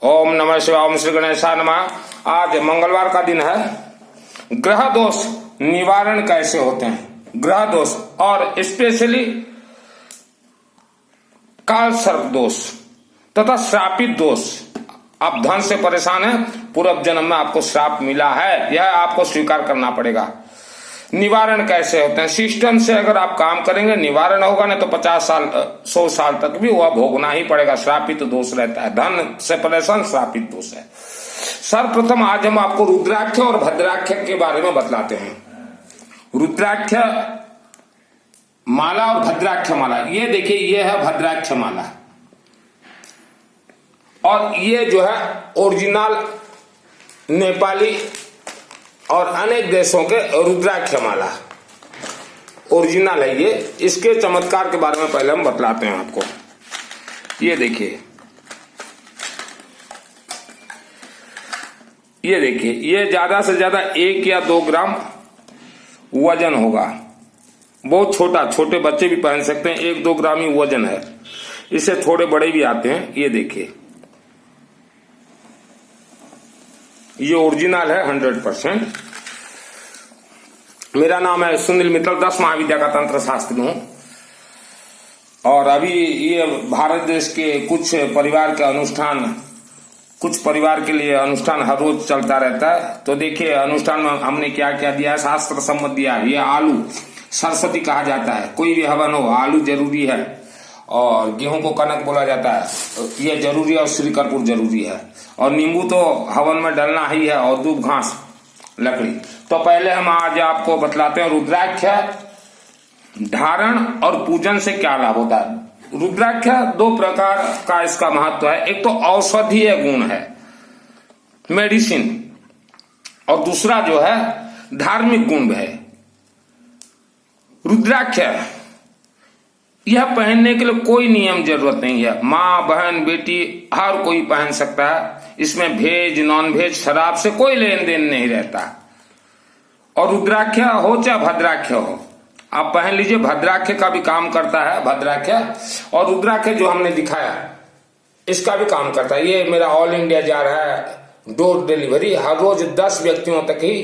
ओम नमः शिवाय। ओम श्री गणेशाय नमः। आज मंगलवार का दिन है। ग्रह दोष निवारण कैसे होते हैं, ग्रह दोष और स्पेशली काल सर्प दोष तथा श्रापित दोष। आप धन से परेशान हैं, पूर्व जन्म में आपको श्राप मिला है, यह आपको स्वीकार करना पड़ेगा। निवारण कैसे होते हैं, सिस्टम से अगर आप काम करेंगे निवारण होगा, नहीं तो 50 साल 100 साल तक भी वह भोगना ही पड़ेगा। श्रापित दोष रहता है, धन से परेशान श्रापित दोष है। सर्वप्रथम आज हम आपको रुद्राक्ष और भद्राक्ष के बारे में बतलाते हैं। रुद्राक्ष माला और भद्राक्ष माला, ये देखिए, ये है भद्राक्ष माला और ये जो है ओरिजिनल नेपाली और अनेक देशों के रुद्राक्ष माला ओरिजिनल है ये। इसके चमत्कार के बारे में पहले हम बतलाते हैं आपको। ये देखिए, ये देखिए, ये ज्यादा से ज्यादा 1 या 2 ग्राम वजन होगा। बहुत छोटा, छोटे बच्चे भी पहन सकते हैं, 1-2 ग्राम ही वजन है। इससे थोड़े बड़े भी आते हैं। ये देखिए, ये ओरिजिनल है 100%। मेरा नाम है सुनील मित्तल, 10 महाविद्या का तंत्र शास्त्री हूं और अभी ये भारत देश के कुछ परिवार के अनुष्ठान, कुछ परिवार के लिए अनुष्ठान हर रोज चलता रहता है। तो देखिए, अनुष्ठान में हमने क्या क्या दिया है, शास्त्र सम्मत दिया है। ये आलू सरस्वती कहा जाता है, कोई भी हवन हो आलू जरूरी है। और गेहूं को कनक बोला जाता है, ये जरूरी है। और श्री कर्पूर जरूरी है। और नींबू तो हवन में डलना ही है। और दूब घास लकड़ी। तो पहले हम आज आपको बतलाते हैं रुद्राक्ष धारण और पूजन से क्या लाभ होता है। रुद्राक्ष 2 प्रकार का इसका महत्व है। एक तो औषधीय गुण है, मेडिसिन, और दूसरा जो है धार्मिक गुण है। रुद्राक्ष यह पहनने के लिए कोई नियम जरूरत नहीं है। माँ, बहन, बेटी हर कोई पहन सकता है। इसमें वेज नॉन वेज शराब से कोई लेन देन नहीं रहता। और रुद्राक्ष हो चाहे भद्राक्ष हो, आप पहन लीजिए। भद्राक्ष का भी काम करता है, भद्राक्ष। और रुद्राक्ष जो हमने दिखाया इसका भी काम करता है। ये मेरा ऑल इंडिया जा रहा है डोर डिलीवरी। हर रोज 10 व्यक्तियों तक ही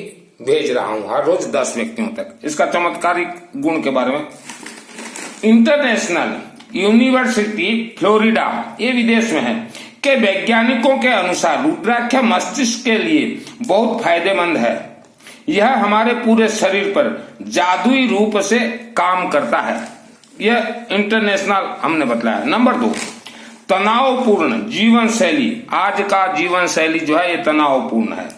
भेज रहा हूं, हर रोज 10 व्यक्तियों तक। इसका चमत्कारिक गुण के बारे में, इंटरनेशनल यूनिवर्सिटी फ्लोरिडा, ये विदेश में है, के वैज्ञानिकों के अनुसार रुद्राक्ष मस्तिष्क के लिए बहुत फायदेमंद है। यह हमारे पूरे शरीर पर जादुई रूप से काम करता है। यह इंटरनेशनल हमने बताया। नंबर 2, तनावपूर्ण जीवन शैली। आज का जीवन शैली जो है ये तनावपूर्ण है।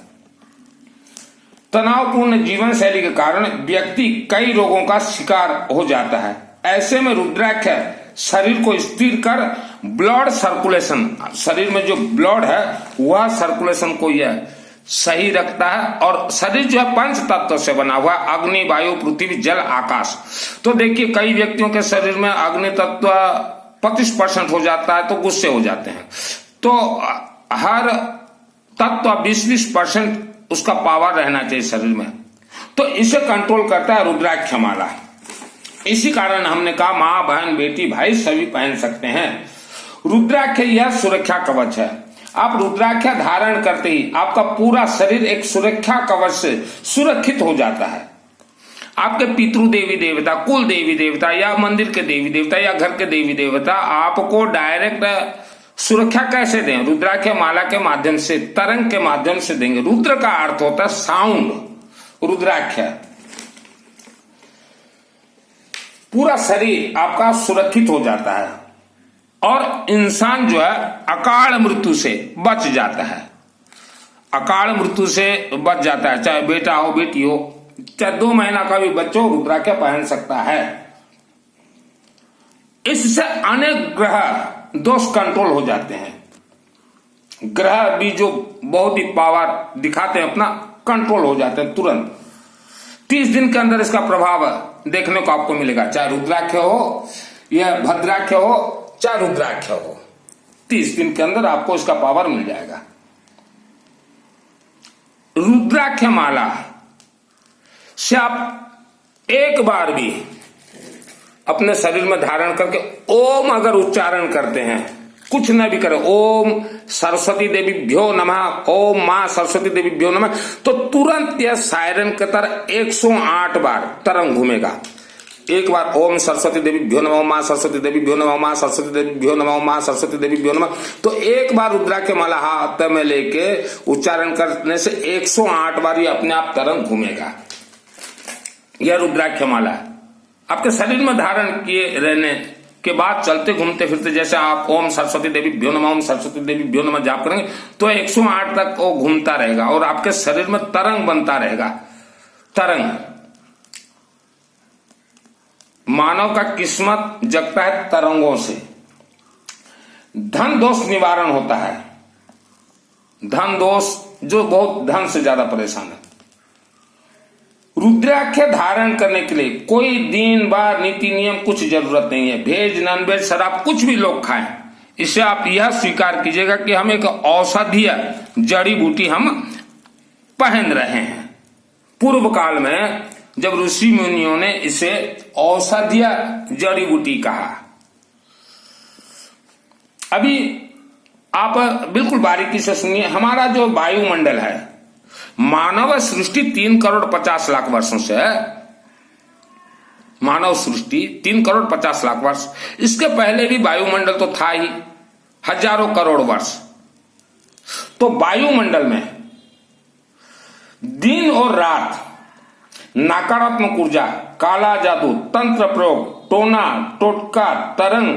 तनावपूर्ण जीवन शैली के कारण व्यक्ति कई रोगों का शिकार हो जाता है। ऐसे में रुद्राक्ष शरीर को स्थिर कर ब्लड सर्कुलेशन, शरीर में जो ब्लड है वह सर्कुलेशन को यह सही रखता है। और शरीर जो है 5 तत्व से बना हुआ है, अग्नि, वायु, पृथ्वी, जल, आकाश। तो देखिए, कई व्यक्तियों के शरीर में अग्नि तत्व 25% हो जाता है तो गुस्से हो जाते हैं। तो हर तत्व 20-20% उसका पावर रहना चाहिए शरीर में। तो इसे कंट्रोल करता है रुद्राक्ष माला। इसी कारण हमने कहा माँ, बहन, बेटी, भाई सभी पहन सकते हैं। रुद्राक्ष यह सुरक्षा कवच है। आप रुद्राक्ष धारण करते ही आपका पूरा शरीर एक सुरक्षा कवच से सुरक्षित हो जाता है। आपके पितृ देवी देवता, कुल देवी देवता या मंदिर के देवी देवता या घर के देवी देवता आपको डायरेक्ट सुरक्षा कैसे दें? रुद्राक्ष माला के माध्यम से, तरंग के माध्यम से देंगे। रुद्र का अर्थ होता है साउंड। रुद्राक्ष पूरा शरीर आपका सुरक्षित हो जाता है और इंसान जो है अकाल मृत्यु से बच जाता है। अकाल मृत्यु से बच जाता है, चाहे बेटा हो, बेटी हो, चाहे 2 महीना का भी बच्चा हो, रुद्राक्ष पहन सकता है। इससे अनेक ग्रह दोष कंट्रोल हो जाते हैं। ग्रह भी जो बहुत ही पावर दिखाते हैं अपना, कंट्रोल हो जाते हैं तुरंत। 30 दिन के अंदर इसका प्रभाव देखने को आपको मिलेगा, चाहे रुद्राक्ष हो या भद्राक्ष हो, चाहे रुद्राक्ष हो। 30 दिन के अंदर आपको इसका पावर मिल जाएगा। रुद्राक्ष माला से आप एक बार भी अपने शरीर में धारण करके ओम अगर उच्चारण करते हैं कुछ न भी करे, ओम सरस्वती देवीभ्यो नमः, ओम मां सरस्वती देवीभ्यो नमः, तो तुरंत यह सायरन के तरह 108 बार तरंग घूमेगा। एक बार ओम सरस्वती देवीभ्यो नमः, मां सरस्वती देवीभ्यो नमः, मां सरस्वती देवीभ्यो नमः, मां सरस्वती देवीभ्यो नमः, तो एक बार रुद्राक्ष माला हाथ में लेके उच्चारण करने से 108 बार ये अपने आप तरंग घूमेगा। यह रुद्राक्ष माला है। आपके शरीर में धारण किए रहने के बाद चलते घूमते फिरते जैसे आप ओम सरस्वती देवीभ्यो नमः, ओम सरस्वती देवीभ्यो नमः जाप करेंगे तो 108 तक वो घूमता रहेगा और आपके शरीर में तरंग बनता रहेगा। तरंग, मानव का किस्मत जगता है तरंगों से। धन दोष निवारण होता है। धन दोष, जो बहुत धन से ज्यादा परेशान है, रुद्राक्ष धारण करने के लिए कोई दिन बार नीति नियम कुछ जरूरत नहीं है। वेज नॉन वेज शराब कुछ भी लोग खाएं, इसे आप यह स्वीकार कीजिएगा कि हम एक औषधीय जड़ी बूटी हम पहन रहे हैं। पूर्व काल में जब ऋषि मुनियों ने इसे औषधीय जड़ी बूटी कहा। अभी आप बिल्कुल बारीकी से सुनिए। हमारा जो वायुमंडल है, मानव सृष्टि 3 करोड़ 50 लाख वर्षों से है। मानव सृष्टि 3 करोड़ 50 लाख वर्ष, इसके पहले भी वायुमंडल तो था ही हजारों करोड़ वर्ष। तो वायुमंडल में दिन और रात नकारात्मक ऊर्जा, काला जादू, तंत्र प्रयोग, टोना टोटका, तरंग,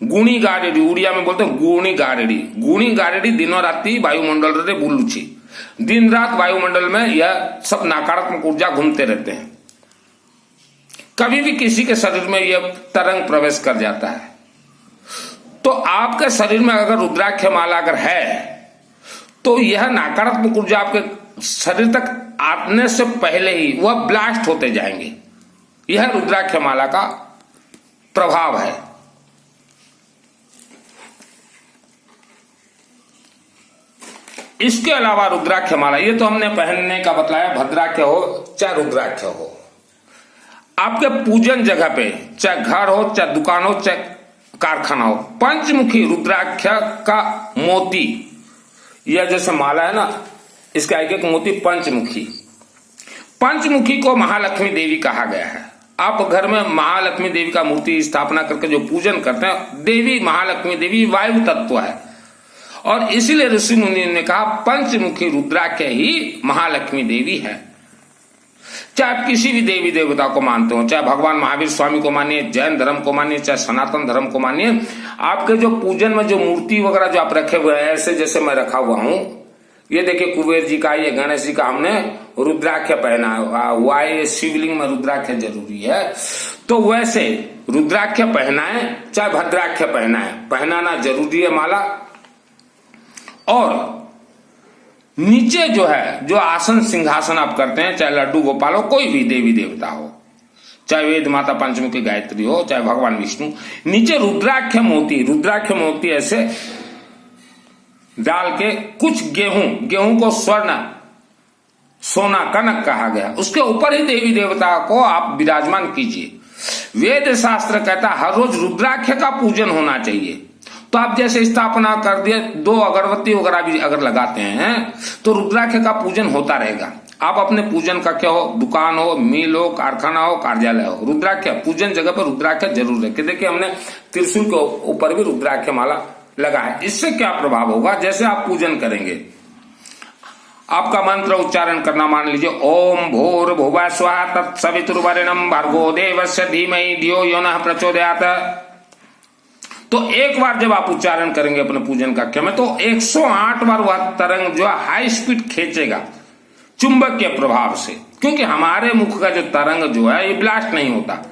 गुणी गारेडी, उड़िया में बोलते हैं गुणी गारेडी, गुणी गारेडी दिनों राति वायुमंडल रे बुलुची। दिन रात वायुमंडल में यह सब नकारात्मक ऊर्जा घूमते रहते हैं। कभी भी किसी के शरीर में यह तरंग प्रवेश कर जाता है। तो आपके शरीर में अगर रुद्राक्ष माला अगर है तो यह नकारात्मक ऊर्जा आपके शरीर तक आने से पहले ही वह ब्लास्ट होते जाएंगे। यह रुद्राक्ष माला का प्रभाव है। इसके अलावा रुद्राक्ष माला, ये तो हमने पहनने का बतलाया, भद्राक्ष हो चाहे रुद्राक्ष हो, आपके पूजन जगह पे चाहे घर हो चाहे दुकान हो चाहे कारखाना हो, पंचमुखी रुद्राक्ष का मोती, यह जैसे माला है ना, इसका एक एक मोती पंचमुखी। पंचमुखी को महालक्ष्मी देवी कहा गया है। आप घर में महालक्ष्मी देवी का मूर्ति स्थापना करके जो पूजन करते हैं, देवी महालक्ष्मी देवी वायु तत्व है और इसीलिए ऋषि मुनि ने कहा पंचमुखी रुद्राक्ष ही महालक्ष्मी देवी है। चाहे आप किसी भी देवी देवता को मानते हो, चाहे भगवान महावीर स्वामी को मानिए, जैन धर्म को मानिए, चाहे सनातन धर्म को मानिए, आपके जो पूजन में जो मूर्ति वगैरह जो आप रखे हुए हैं, ऐसे जैसे मैं रखा हुआ हूं, ये देखिए कुबेर जी का, ये गणेश जी का हमने रुद्राक्ष पहना हुआ है। शिवलिंग में रुद्राक्ष जरूरी है, तो वैसे रुद्राक्ष पहनाए चाहे भद्राक्ष पहनाए, पहनाना जरूरी है माला। और नीचे जो है, जो आसन सिंहासन आप करते हैं, चाहे लड्डू गोपाल हो, कोई भी देवी देवता हो, चाहे वेद माता पंचमुखी गायत्री हो, चाहे भगवान विष्णु, नीचे रुद्राक्ष मोती ऐसे डाल के, कुछ गेहूं को स्वर्ण सोना कनक कहा गया, उसके ऊपर ही देवी देवता को आप विराजमान कीजिए। वेद शास्त्र कहता हर रोज रुद्राक्ष का पूजन होना चाहिए। तो आप जैसे स्थापना कर दिए, 2 अगरबत्ती वगैरह भी अगर लगाते हैं तो रुद्राक्ष का पूजन होता रहेगा। आप अपने पूजन का क्या हो, दुकान हो, मिल हो, कारखाना हो, कार्यालय हो, रुद्राक्ष पूजन जगह पर रुद्राक्ष जरूर रखे। देखिए हमने त्रिशूल के ऊपर भी रुद्राक्ष माला लगा है। इससे क्या प्रभाव होगा, जैसे आप पूजन करेंगे, आपका मंत्र उच्चारण करना, मान लीजिए ओम भूर्भुवः स्वः तत्सवितुर्वरेण्यं भर्गो देवस्य धीमहि धियो यो नः प्रचोदयात्। तो एक बार जब आप उच्चारण करेंगे अपने पूजन कक्ष में, तो 108 बार वह तरंग जो हाई स्पीड खींचेगा चुंबक के प्रभाव से, क्योंकि हमारे मुख का जो तरंग जो है ये ब्लास्ट नहीं होता।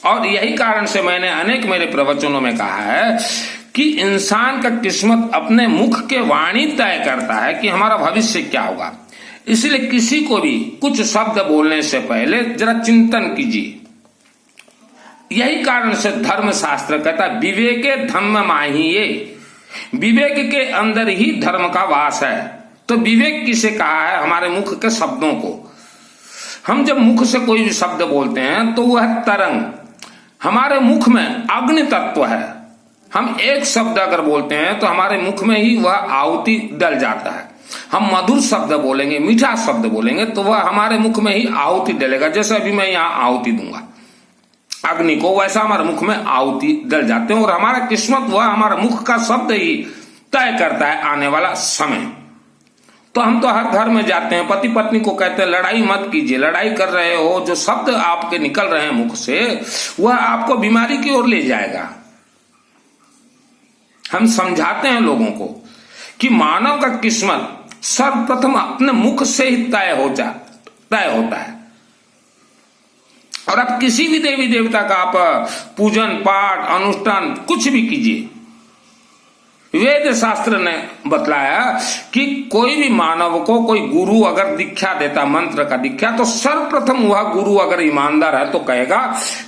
और यही कारण से मैंने अनेक मेरे प्रवचनों में कहा है कि इंसान का किस्मत अपने मुख के वाणी तय करता है कि हमारा भविष्य क्या होगा। इसलिए किसी को भी कुछ शब्द बोलने से पहले जरा चिंतन कीजिए। यही कारण से धर्म शास्त्र कहता है विवेके धम्म माहिये, विवेक के अंदर ही धर्म का वास है। तो विवेक किसे कहा है, हमारे मुख के शब्दों को। हम जब मुख से कोई भी शब्द बोलते हैं तो वह तरंग, हमारे मुख में अग्नि तत्व है, हम एक शब्द अगर बोलते हैं तो हमारे मुख में ही वह आहुति डल जाता है। हम मधुर शब्द बोलेंगे, मीठा शब्द बोलेंगे तो वह हमारे मुख में ही आहुति डलेगा। जैसे अभी मैं यहाँ आहुति दूंगा अग्नि को, वैसा हमारे मुख में आहुति डल जाते हैं और हमारा किस्मत वह हमारा मुख का शब्द ही तय करता है आने वाला समय। तो हम तो हर घर में जाते हैं, पति पत्नी को कहते हैं लड़ाई मत कीजिए, लड़ाई कर रहे हो, जो शब्द आपके निकल रहे हैं मुख से वह आपको बीमारी की ओर ले जाएगा। हम समझाते हैं लोगों को कि मानव का किस्मत सर्वप्रथम अपने मुख से ही तय होता है। और आप किसी भी देवी देवता का आप पूजन पाठ अनुष्ठान कुछ भी कीजिए, वेद शास्त्र ने बतलाया कि कोई भी मानव को कोई गुरु अगर दीक्षा देता, मंत्र का दीक्षा, तो सर्वप्रथम वह गुरु अगर ईमानदार है तो कहेगा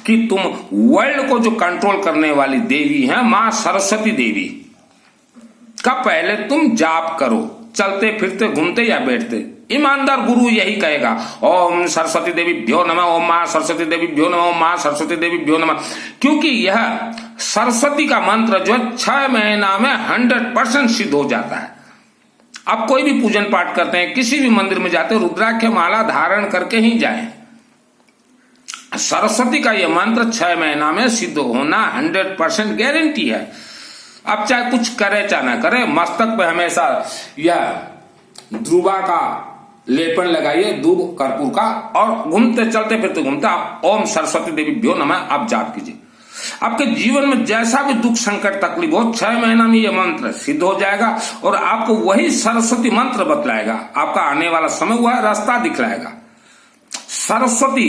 कि तुम वर्ल्ड को जो कंट्रोल करने वाली देवी है मां सरस्वती देवी का पहले तुम जाप करो, चलते फिरते घूमते या बैठते। ईमानदार गुरु यही कहेगा ओम सरस्वती देवी भ्यो नमः, ओम मां सरस्वती देवी भ्यो नमः, ओम मां सरस्वती देवी भ्यो नमः। क्योंकि यह सरस्वती का मंत्र जो 6 महीना में 100% सिद्ध हो जाता है। आप कोई भी पूजन पाठ करते हैं, किसी भी मंदिर में जाते हैं, रुद्राक्ष माला धारण करके ही जाएं। सरस्वती का यह मंत्र 6 महीना में सिद्ध होना 100% गारंटी है। आप चाहे कुछ करे चाहे ना करे, मस्तक पे हमेशा यह ध्रुवा का लेपन लगाइए, दूब कर्पूर का, और घूमते चलते फिरते घूमते आप ओम सरस्वती देवी भ्यो नमः आप जाप कीजिए। आपके जीवन में जैसा भी दुख संकट तकलीफ हो 6 महीना में यह मंत्र सिद्ध हो जाएगा और आपको वही सरस्वती मंत्र बतलाएगा, आपका आने वाला समय वह रास्ता दिखलाएगा। सरस्वती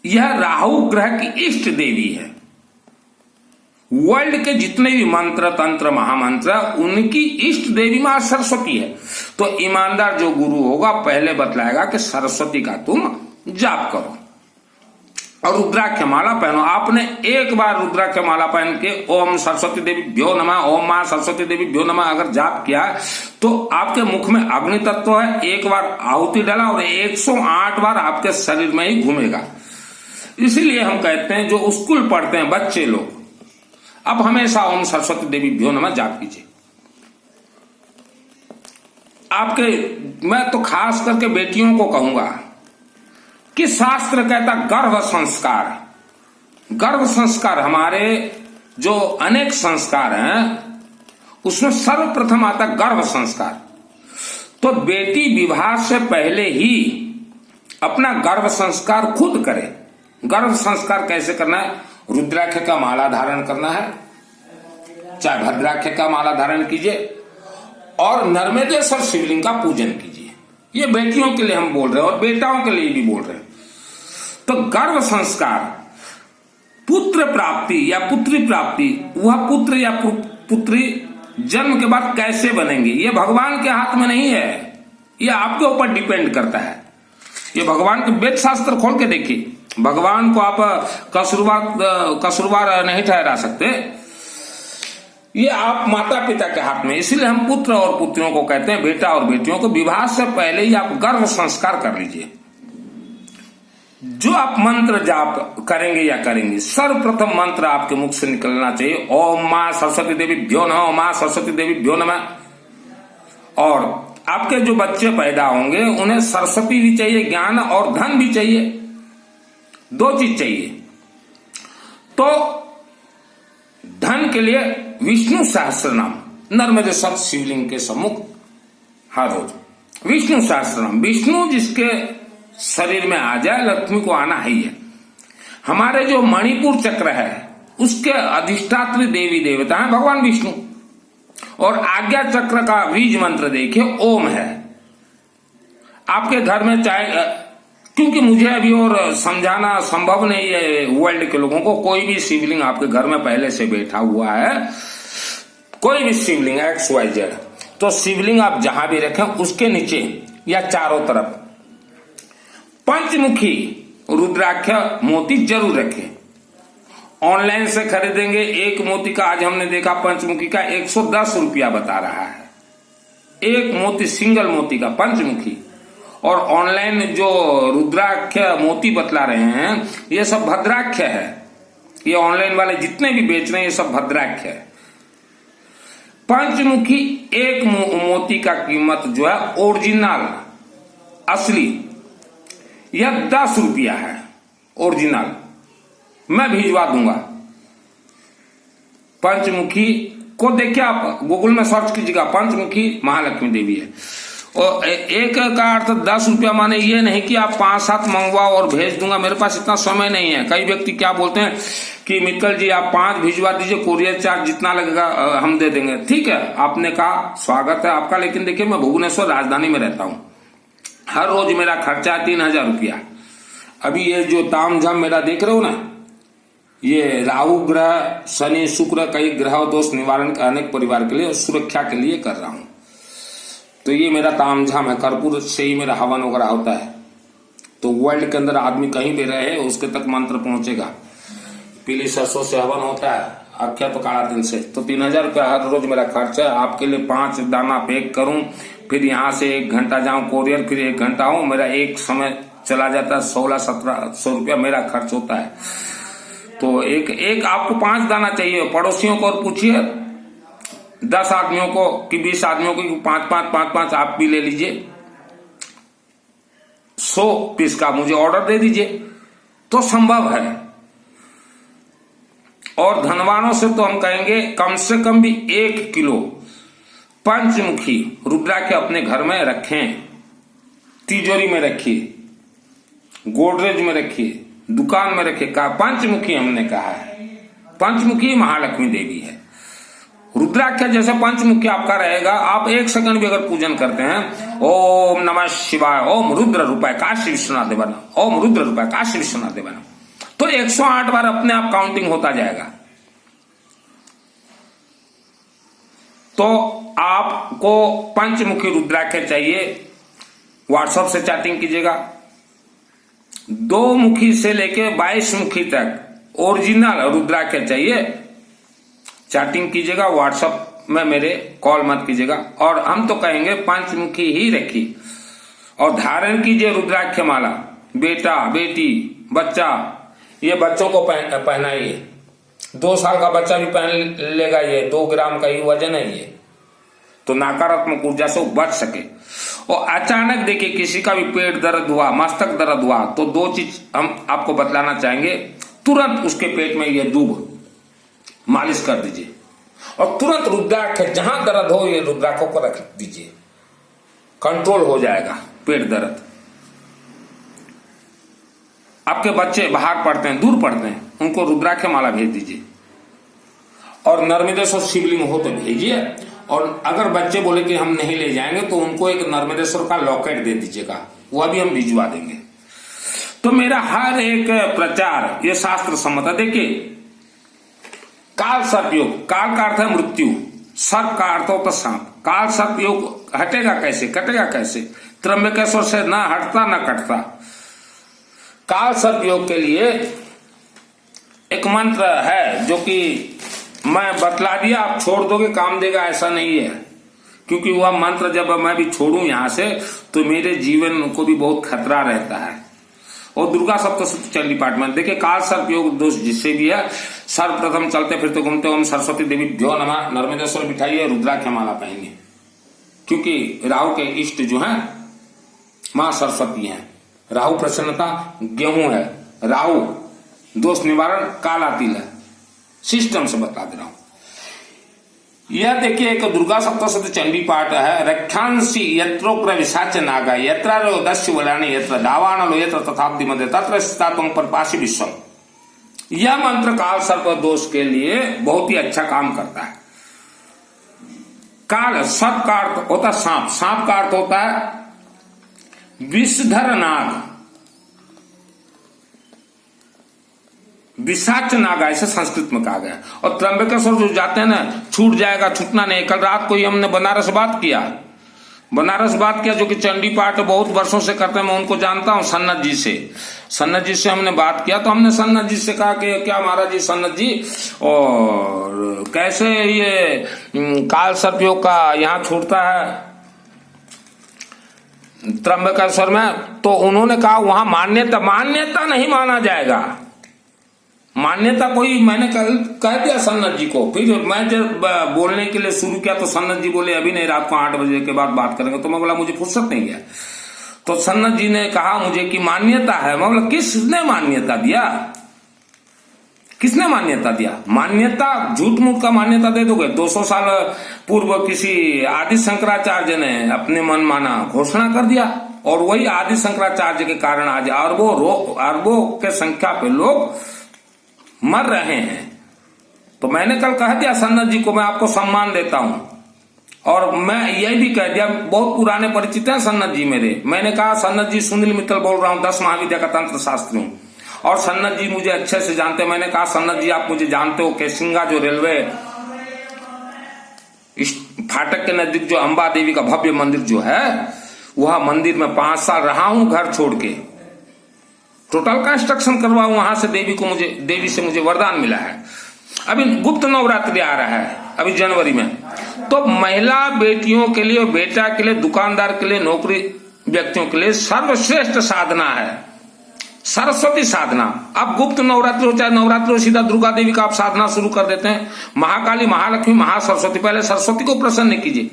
यह राहु ग्रह की इष्ट देवी है। वर्ल्ड के जितने भी मंत्र तंत्र महामंत्र उनकी इष्ट देवी मां सरस्वती है। तो ईमानदार जो गुरु होगा पहले बतलाएगा कि सरस्वती का तुम जाप करो और रुद्राक्ष माला पहनो। आपने एक बार रुद्राक्ष माला पहन के ओम सरस्वती देवी भ्यो नमः, ओम मां सरस्वती देवी भ्यो नमः अगर जाप किया तो आपके मुख में अग्नि तत्व है, एक बार आहुति डाला और 108 बार आपके शरीर में ही घूमेगा। इसीलिए हम कहते हैं जो स्कूल पढ़ते हैं बच्चे लोग, अब हमेशा ओम सरस्वती देवी भ्यो नमः जाप कीजिए। मैं तो खास करके बेटियों को कहूंगा कि शास्त्र कहता गर्भ संस्कार हमारे जो अनेक संस्कार हैं उसमें सर्वप्रथम आता गर्भ संस्कार। तो बेटी विवाह से पहले ही अपना गर्भ संस्कार खुद करे। गर्भ संस्कार कैसे करना है? रुद्राक्ष का माला धारण करना है, चाहे भद्राक्ष का माला धारण कीजिए और नर्मदेश्वर शिवलिंग का पूजन कीजिए। ये बेटियों के लिए हम बोल रहे हैं और बेटाओं के लिए भी बोल रहे हैं। तो गर्भ संस्कार, पुत्र प्राप्ति या पुत्री प्राप्ति, वह पुत्र या पुत्री जन्म के बाद कैसे बनेंगे ये भगवान के हाथ में नहीं है, यह आपके ऊपर डिपेंड करता है। ये भगवान के वेद शास्त्र खोल के देखिए, भगवान को आप कसूरवार नहीं ठहरा सकते, ये आप माता पिता के हाथ में। इसलिए हम पुत्र और पुत्रियों को कहते हैं, बेटा और बेटियों को विवाह से पहले ही आप गर्भ संस्कार कर लीजिए। जो आप मंत्र जाप करेंगे या करेंगे, सर्वप्रथम मंत्र आपके मुख से निकलना चाहिए ओम मां सरस्वती देवी भ्यो नमः, ओम मां सरस्वती देवी भ्यो नमः। और आपके जो बच्चे पैदा होंगे उन्हें सरस्वती भी चाहिए, ज्ञान और धन भी चाहिए, 2 चीज चाहिए। तो धन के लिए विष्णु सहस्त्र नाम नर्मदेश्वर शिवलिंग के सम्मुख हर रोज विष्णु सहस्त्र नाम। विष्णु जिसके शरीर में आ जाए लक्ष्मी को आना ही है। हमारे जो मणिपुर चक्र है उसके अधिष्ठात्री देवी देवता है भगवान विष्णु। और आज्ञा चक्र का बीज मंत्र देखिए ओम है। आपके घर में चाहे, क्योंकि मुझे अभी और समझाना संभव नहीं है वर्ल्ड के लोगों को, कोई भी शिवलिंग आपके घर में पहले से बैठा हुआ है, कोई भी शिवलिंग XYZ, तो शिवलिंग आप जहां भी रखें उसके नीचे या चारों तरफ पंचमुखी रुद्राक्ष मोती जरूर रखें। ऑनलाइन से खरीदेंगे एक मोती का, आज हमने देखा पंचमुखी का 110 रुपया बता रहा है, एक मोती सिंगल मोती का पंचमुखी। और ऑनलाइन जो रुद्राक्ष मोती बतला रहे हैं ये सब भद्राक्ष है, ये ऑनलाइन वाले जितने भी बेच रहे हैं ये सब भद्राक्ष है। पंचमुखी एक मोती का कीमत जो है ओरिजिनल असली यह 10 रुपया है ओरिजिनल, मैं भिजवा दूंगा। पंचमुखी को देखिए, आप गूगल में सर्च कीजिएगा, पंचमुखी महालक्ष्मी देवी है। और एक का अर्थ 10 रुपया, माने ये नहीं कि आप 5-7 मंगवाओ और भेज दूंगा, मेरे पास इतना समय नहीं है। कई व्यक्ति क्या बोलते हैं कि मित्तल जी आप 5 भिजवा दीजिए, कोरियर चार्ज जितना लगेगा हम दे देंगे। ठीक है, आपने कहा, स्वागत है आपका, लेकिन देखिए मैं भुवनेश्वर राजधानी में रहता हूं, हर रोज मेरा खर्चा है 3000 रुपया। अभी ये जो तामझाम मेरा देख रहे हो ना, ये राहु ग्रह, शनि, शुक्र, कई ग्रह दोष निवारण अनेक परिवार के लिए सुरक्षा के लिए कर रहा हूं। तो ये मेरा तामझाम है, कर्पूर से ही मेरा हवन वगैरह होता है। तो वर्ल्ड के अंदर आदमी कहीं भी रहे उसके तक मंत्र पहुंचेगा। पीली सरसों से हवन होता है, अक्षय तो काला तिल से। तो 3000 रुपया हर रोज मेरा खर्चा है। आपके लिए 5 दाना पैक करूं, फिर यहाँ से 1 घंटा जाऊं कोरियर, फिर 1 घंटा आऊं, मेरा एक समय चला जाता है। 1600-1700 रुपया मेरा खर्च होता है। तो एक आपको 5 दाना चाहिए, पड़ोसियों को और पूछिए 10 आदमियों को कि 20 आदमियों को 5-5 आप भी ले लीजिए। 100 पीस का मुझे ऑर्डर दे दीजिए, तो संभव है। और धनवानों से तो हम कहेंगे कम से कम भी 1 किलो पंचमुखी रुद्राक्ष अपने घर में रखें, तिजोरी में रखिए, गोदरेज में रखिए, दुकान में रखिए। पंचमुखी हमने कहा है, पंचमुखी महालक्ष्मी देवी है। रुद्राक्ष जैसे पंचमुखी आपका रहेगा, आप 1 सेकंड भी अगर पूजन करते हैं, ओम नमः शिवाय, ओम रुद्र रूपाय काशी विश्वनाथ देवन, ओम रुद्र रूपाय काशी विश्वनाथ देवन, तो 108 बार अपने आप काउंटिंग होता जाएगा। तो आपको पंचमुखी रुद्राक्ष चाहिए, व्हाट्सएप से चैटिंग कीजिएगा। 2 मुखी से लेके 22 मुखी तक ओरिजिनल रुद्राक्ष चाहिए, चैटिंग कीजिएगा व्हाट्सएप में, मेरे कॉल मत कीजिएगा। और हम तो कहेंगे पंचमुखी ही रखिए और धारण कीजिए रुद्राक्ष माला। बेटा, बेटी, बच्चा, ये बच्चों को पहनाइए। 2 साल का बच्चा भी पहन लेगा, ये 2 ग्राम का ही वजन है ये, तो नकारात्मक ऊर्जा से बच सके। और अचानक देखिए किसी का भी पेट दर्द हुआ, मस्तक दर्द हुआ, तो 2 चीज हम आपको बतलाना चाहेंगे। तुरंत उसके पेट में ये दूब मालिश कर दीजिए और तुरंत रुद्राक्ष जहां दर्द हो ये रुद्राक्षों को रख दीजिए, कंट्रोल हो जाएगा पेट दर्द। आपके बच्चे बाहर पढ़ते हैं, दूर पढ़ते हैं, उनको रुद्राक्ष माला भेज दीजिए। और नर्मदेश्वर शिवलिंग हो तो भेजिए। और अगर बच्चे बोले कि हम नहीं ले जाएंगे तो उनको एक नर्मदेश्वर का लॉकेट दे दीजिएगा, वह भी हम भिजवा देंगे। तो मेरा हर एक प्रचार ये शास्त्र सम्मत है। देखिए, काल सर्प योग, काल का अर्थ है मृत्यु, सर्प का अर्थ होता सांप। काल सर्प योग हटेगा कैसे, कटेगा कैसे? त्र्यंबकेश्वर से ना हटता ना कटता। काल सर्प योग के लिए एक मंत्र है जो कि मैं बतला दिया, आप छोड़ दोगे काम देगा ऐसा नहीं है, क्योंकि वह मंत्र जब मैं भी छोड़ूं यहां से तो मेरे जीवन को भी बहुत खतरा रहता है। और दुर्गा सप्तशती चंडी पाठ में देखिए, काल सर्प योग दोष जिससे भी है, सर्वप्रथम चलते फिरते घूमते ओम सरस्वती देवी भ्यो नमः, नर्मदेश्वर बिठाइए, रुद्राक्ष माला पहनिए, क्योंकि राहु के इष्ट जो है मां सरस्वती है। राहु प्रसन्नता गेहूं है, राहु दोष निवारण काला तिल है। सिस्टम से बता दे रहा हूं। यह देखिए एक दुर्गा सप्तशती चंडी पाठ है। रक्षांसी यत्रोग्र विशाच नागा यत्र दस्य वलानि यत्र दावानलो यत्र तथाब्दि मध्य तत्र स्थितात्म परपासी विश्वम। यह मंत्र काल सर्प दोष के लिए बहुत ही अच्छा काम करता है। काल सर्प का अर्थ होता है सांप, सांप का अर्थ होता है विषधर नाग, विषाच नाग ऐसे संस्कृत में कहा गया। और त्र्यंबकेश्वर जो जाते हैं ना, छूट जाएगा, छूटना नहीं। कल रात को ही हमने बनारस बात किया, जो कि चंडी पाठ बहुत वर्षों से करते हैं, मैं उनको जानता हूं सन्नत जी से। सन्नत जी से हमने बात किया तो हमने सन्नत जी से कहा कि क्या महाराज जी, सन्नत जी, और कैसे ये काल सर्प योग का यहाँ छूटता है त्र्यंबकेश्वर में? तो उन्होंने कहा वहां मान्यता नहीं माना जाएगा, मान्यता कोई, मैंने कल कह दिया सन्नत जी को, फिर मैं जब बोलने के लिए शुरू किया तो सन्नत जी बोले अभी नहीं, रात को 8 बजे के बाद बात करेंगे। तो मैं बोला मुझे फुर्सत नहीं है। तो सन्नत जी ने कहा मुझे कि मान्यता है। मैं बोला किसने मान्यता दिया, किसने मान्यता दिया? मान्यता झूठ मूठ का मान्यता दे दोगे? 200 साल पूर्व किसी आदि शंकराचार्य ने अपने मन माना घोषणा कर दिया, और वही आदि शंकराचार्य के कारण आज अरबों के संख्या पे लोग मर रहे हैं। तो मैंने कल कह दिया सन्नत जी को, मैं आपको सम्मान देता हूं, और मैं यही भी कह दिया, बहुत पुराने परिचित हैं सन्नत जी मेरे। मैंने कहा सन्नत जी सुनील मित्तल बोल रहा हूं, 10 महाविद्या का तंत्र शास्त्री हूं, और सन्नत जी मुझे अच्छे से जानते हैं। मैंने कहा सन्नत जी आप मुझे जानते हो, केसिंगा जो रेलवे फाटक के नजदीक जो अंबा देवी का भव्य मंदिर जो है, वह मंदिर में 5 साल रहा हूं घर छोड़ के, टोटल कंस्ट्रक्शन करवाऊं वहां से। देवी से मुझे वरदान मिला है। अभी गुप्त नवरात्रि आ रहा है अभी जनवरी में, तो महिला बेटियों के लिए, बेटा के लिए, दुकानदार के लिए, नौकरी व्यक्तियों के लिए सर्वश्रेष्ठ साधना है सरस्वती साधना। अब गुप्त नवरात्रि हो चाहे नवरात्रि हो, सीधा दुर्गा देवी का आप साधना शुरू कर देते हैं। महाकाली, महालक्ष्मी, महासरस्वती, पहले सरस्वती को प्रसन्न कीजिए,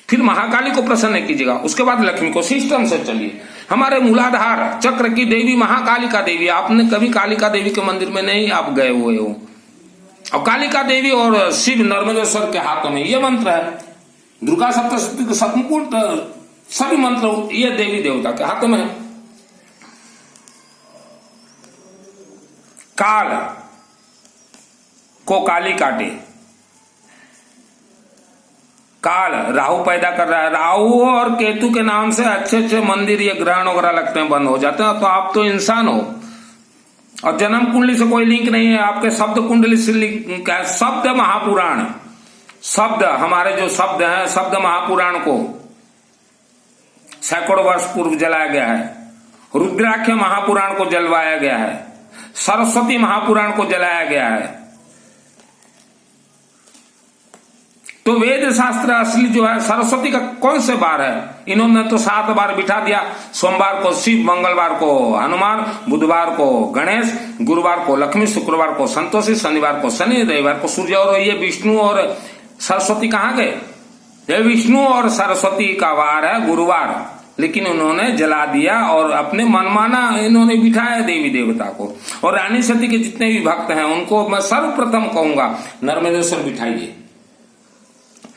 फिर महाकाली को प्रसन्न कीजिएगा, उसके बाद लक्ष्मी को। सिस्टम से चलिए। हमारे मूलाधार चक्र की देवी महाकालिका देवी, आपने कभी कालिका देवी के मंदिर में नहीं आप गए हुए हो। और कालिका देवी और शिव नर्मदेश्वर के हाथों में ये मंत्र है। दुर्गा सप्तशती के सतमुकुट सभी मंत्र ये देवी देवता के हाथों में है। काल को काली काटे, काल राहु पैदा कर रहा है। राहु और केतु के नाम से अच्छे अच्छे मंदिर, ये ग्रहण वगैरह लगते हैं, बंद हो जाते हैं। तो आप तो इंसान हो, और जन्म कुंडली से कोई लिंक नहीं है, आपके शब्द कुंडली से लिंक है। शब्द महापुराण, शब्द हमारे जो शब्द हैं, शब्द महापुराण को सैकड़ों वर्ष पूर्व जलाया गया है। रुद्राक्ष महापुराण को जलवाया गया है। सरस्वती महापुराण को जलाया गया है। तो वेद शास्त्र असली जो है, सरस्वती का कौन से बार है? इन्होंने तो 7 बार बिठा दिया। सोमवार को शिव, मंगलवार को हनुमान, बुधवार को गणेश, गुरुवार को लक्ष्मी, शुक्रवार को संतोषी, शनिवार को शनि, रविवार को सूर्य। और ये विष्णु और सरस्वती कहाँ गए? ये विष्णु और सरस्वती का वार है गुरुवार, लेकिन उन्होंने जला दिया और अपने मनमाना इन्होंने बिठाया देवी देवता को। और रानी सती के जितने भी भक्त हैं उनको मैं सर्वप्रथम कहूंगा नर्मदेश्वर बिठाइए,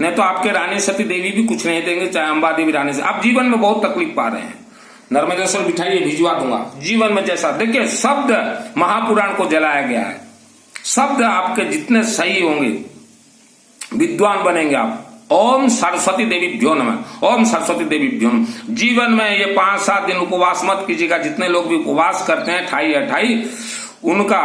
नहीं तो आपके रानी सती देवी भी कुछ नहीं देंगे, चाहे अंबा देवी, रानी से। आप जीवन में बहुत तकलीफ पा रहे हैं, नर्मदेश्वर बिठाइए, भिजवा दूंगा। जीवन में जैसा देखिए, शब्द महापुराण को जलाया गया है। शब्द आपके जितने सही होंगे, विद्वान बनेंगे आप। ओम सरस्वती देवीभ्यो नमः, ओम सरस्वती देवीभ्यो नमः। जीवन में ये 5-7 दिन उपवास मत कीजिएगा। जितने लोग भी उपवास करते हैं 28 उनका